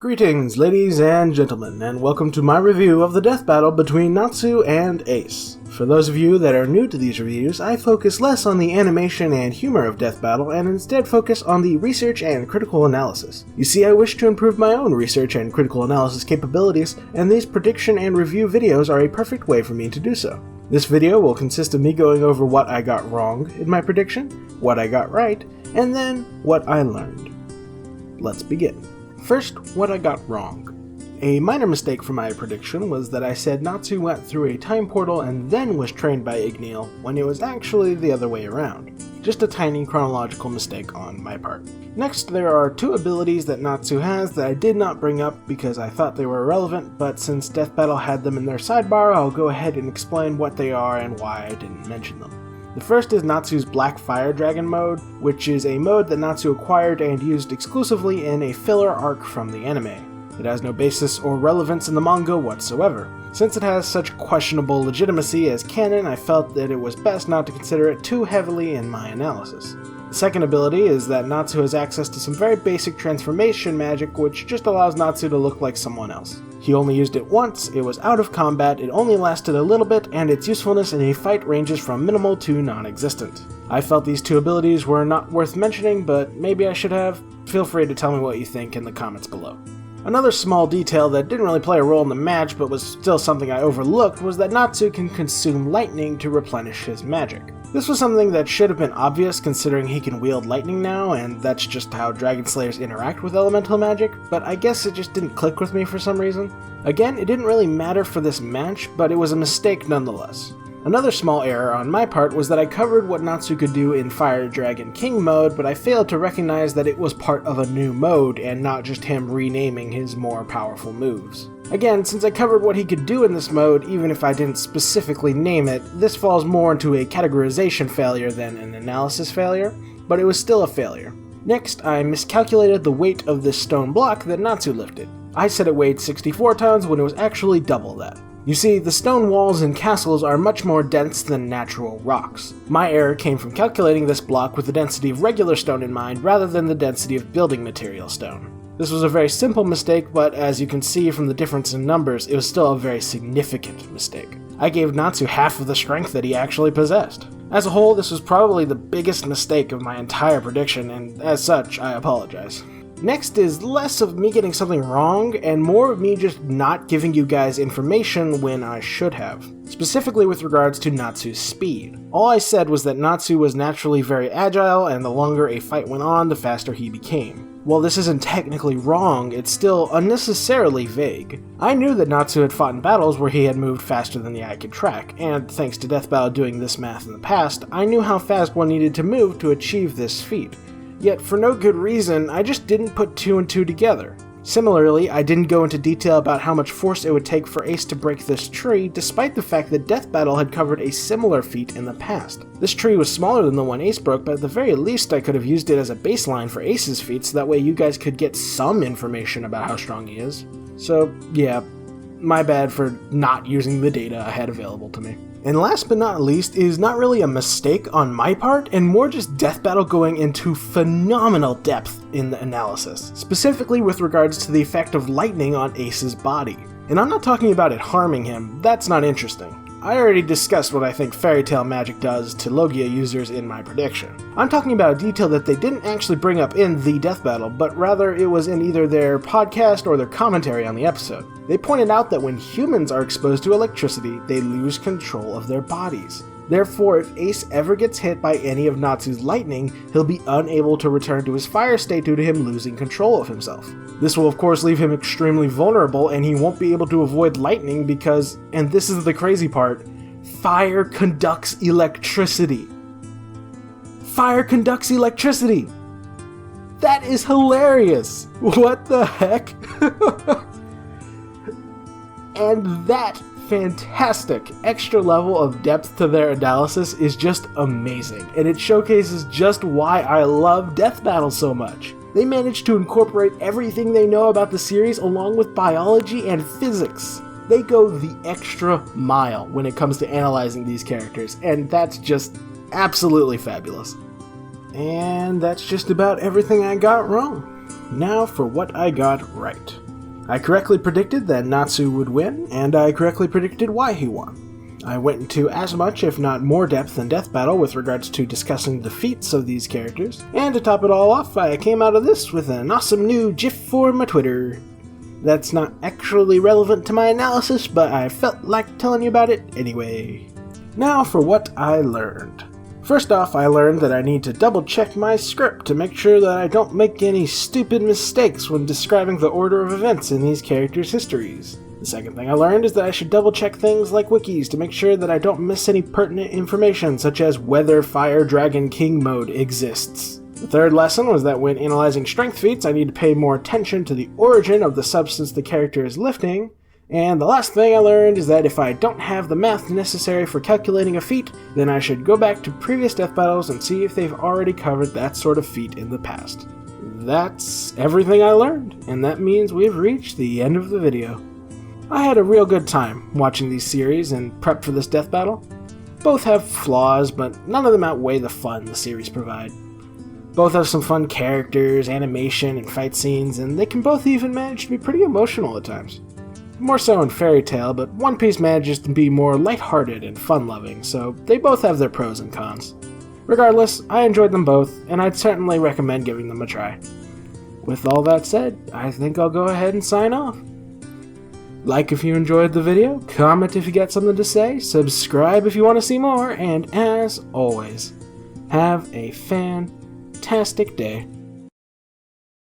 Greetings, ladies and gentlemen, and welcome to my review of the death battle between Natsu and Ace. For those of you that are new to these reviews, I focus less on the animation and humor of death battle and instead focus on the research and critical analysis. You see, I wish to improve my own research and critical analysis capabilities, and these prediction and review videos are a perfect way for me to do so. This video will consist of me going over what I got wrong in my prediction, what I got right, and then what I learned. Let's begin. First, what I got wrong. A minor mistake from my prediction was that I said Natsu went through a time portal and then was trained by Igneal, when it was actually the other way around. Just a tiny chronological mistake on my part. Next, there are two abilities that Natsu has that I did not bring up because I thought they were irrelevant, but since Death Battle had them in their sidebar, I'll go ahead and explain what they are and why I didn't mention them. The first is Natsu's Black Fire Dragon mode, which is a mode that Natsu acquired and used exclusively in a filler arc from the anime. It has no basis or relevance in the manga whatsoever. Since it has such questionable legitimacy as canon, I felt that it was best not to consider it too heavily in my analysis. The second ability is that Natsu has access to some very basic transformation magic which just allows Natsu to look like someone else. He only used it once, it was out of combat, it only lasted a little bit, and its usefulness in a fight ranges from minimal to non-existent. I felt these two abilities were not worth mentioning, but maybe I should have. Feel free to tell me what you think in the comments below. Another small detail that didn't really play a role in the match but was still something I overlooked was that Natsu can consume lightning to replenish his magic. This was something that should have been obvious considering he can wield lightning now, and that's just how Dragon Slayers interact with elemental magic, but I guess it just didn't click with me for some reason. Again, it didn't really matter for this match, but it was a mistake nonetheless. Another small error on my part was that I covered what Natsu could do in Fire Dragon King mode, but I failed to recognize that it was part of a new mode and not just him renaming his more powerful moves. Again, since I covered what he could do in this mode, even if I didn't specifically name it, this falls more into a categorization failure than an analysis failure, but it was still a failure. Next, I miscalculated the weight of this stone block that Natsu lifted. I said it weighed 64 tons when it was actually double that. You see, the stone walls in castles are much more dense than natural rocks. My error came from calculating this block with the density of regular stone in mind rather than the density of building material stone. This was a very simple mistake, but as you can see from the difference in numbers, it was still a very significant mistake. I gave Natsu half of the strength that he actually possessed. As a whole, this was probably the biggest mistake of my entire prediction, and as such, I apologize. Next is less of me getting something wrong, and more of me just not giving you guys information when I should have. Specifically with regards to Natsu's speed. All I said was that Natsu was naturally very agile, and the longer a fight went on, the faster he became. While this isn't technically wrong, it's still unnecessarily vague. I knew that Natsu had fought in battles where he had moved faster than the eye could track, and thanks to Death Battle doing this math in the past, I knew how fast one needed to move to achieve this feat. Yet for no good reason, I just didn't put two and two together. Similarly, I didn't go into detail about how much force it would take for Ace to break this tree, despite the fact that Death Battle had covered a similar feat in the past. This tree was smaller than the one Ace broke, but at the very least I could have used it as a baseline for Ace's feat so that way you guys could get some information about how strong he is. So yeah, my bad for not using the data I had available to me. And last but not least is not really a mistake on my part, and more just Death Battle going into phenomenal depth in the analysis, specifically with regards to the effect of lightning on Ace's body. And I'm not talking about it harming him, that's not interesting. I already discussed what I think fairy tale magic does to Logia users in my prediction. I'm talking about a detail that they didn't actually bring up in the Death Battle, but rather it was in either their podcast or their commentary on the episode. They pointed out that when humans are exposed to electricity, they lose control of their bodies. Therefore, if Ace ever gets hit by any of Natsu's lightning, he'll be unable to return to his fire state due to him losing control of himself. This will of course leave him extremely vulnerable, and he won't be able to avoid lightning because, and this is the crazy part, fire conducts electricity. Fire conducts electricity! That is hilarious! What the heck? And that fantastic extra level of depth to their analysis is just amazing, and it showcases just why I love Death Battle so much. They managed to incorporate everything they know about the series along with biology and physics. They go the extra mile when it comes to analyzing these characters, and that's just absolutely fabulous. And that's just about everything I got wrong. Now for what I got right. I correctly predicted that Natsu would win, and I correctly predicted why he won. I went into as much, if not more depth than Death Battle with regards to discussing the feats of these characters, and to top it all off, I came out of this with an awesome new GIF for my Twitter. That's not actually relevant to my analysis, but I felt like telling you about it anyway. Now for what I learned. First off, I learned that I need to double check my script to make sure that I don't make any stupid mistakes when describing the order of events in these characters' histories. The second thing I learned is that I should double check things like wikis to make sure that I don't miss any pertinent information such as whether Fire Dragon King mode exists. The third lesson was that when analyzing strength feats, I need to pay more attention to the origin of the substance the character is lifting. And the last thing I learned is that if I don't have the math necessary for calculating a feat, then I should go back to previous death battles and see if they've already covered that sort of feat in the past. That's everything I learned, and that means we've reached the end of the video. I had a real good time watching these series and prep for this death battle. Both have flaws, but none of them outweigh the fun the series provide. Both have some fun characters, animation, and fight scenes, and they can both even manage to be pretty emotional at times. More so in Fairy Tail, but One Piece manages to be more lighthearted and fun-loving, so they both have their pros and cons. Regardless, I enjoyed them both, and I'd certainly recommend giving them a try. With all that said, I think I'll go ahead and sign off. Like if you enjoyed the video, comment if you got something to say, subscribe if you want to see more, and as always, have a fantastic day.